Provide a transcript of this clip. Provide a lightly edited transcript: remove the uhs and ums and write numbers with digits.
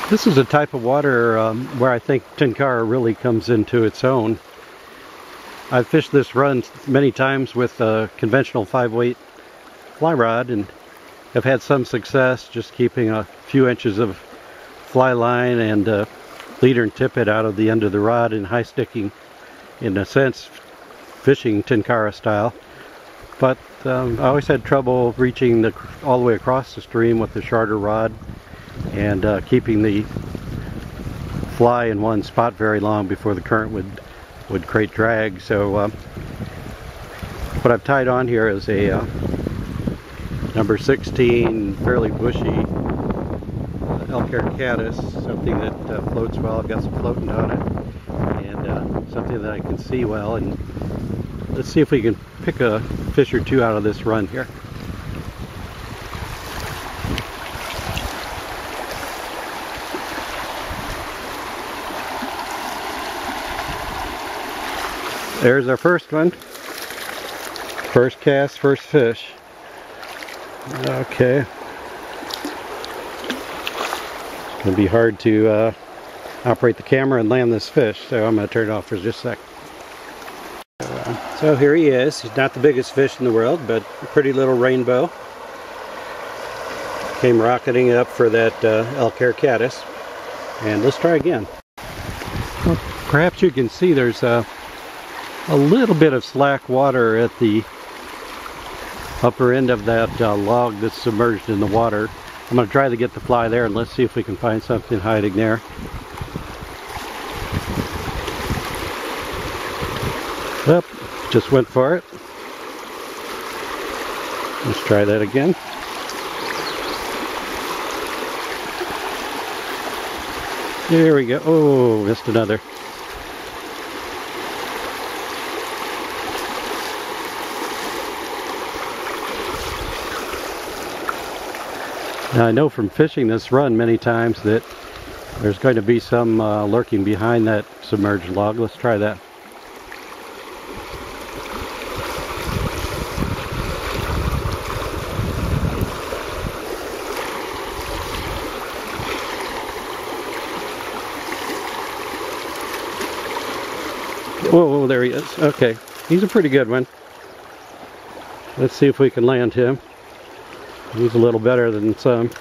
This is a type of water where I think Tenkara really comes into its own. I've fished this run many times with a conventional 5-weight fly rod and have had some success just keeping a few inches of fly line and leader and tippet out of the end of the rod and high sticking, in a sense, fishing Tenkara style. But I always had trouble reaching all the way across the stream with the shorter rod and keeping the fly in one spot very long before the current would create drag. So what I've tied on here is a number 16 fairly bushy elk hair caddis, something that floats well. I've got some floating on it, and something that I can see well. And let's see if we can pick a fish or two out of this run here. There's our first one. First cast, first fish. Okay. It's going to be hard to operate the camera and land this fish, so I'm going to turn it off for just a sec. So here he is. He's not the biggest fish in the world, but a pretty little rainbow. Came rocketing up for that elk hair caddis. And let's try again. Well, perhaps you can see there's a little bit of slack water at the upper end of that log that's submerged in the water. I'm going to try to get the fly there, and let's see if we can find something hiding there. Yep, just went for it. Let's try that again. There we go. Oh, missed another. Now, I know from fishing this run many times that there's going to be some lurking behind that submerged log. Let's try that. Whoa, there he is. Okay, he's a pretty good one. Let's see if we can land him. He's a little better than some.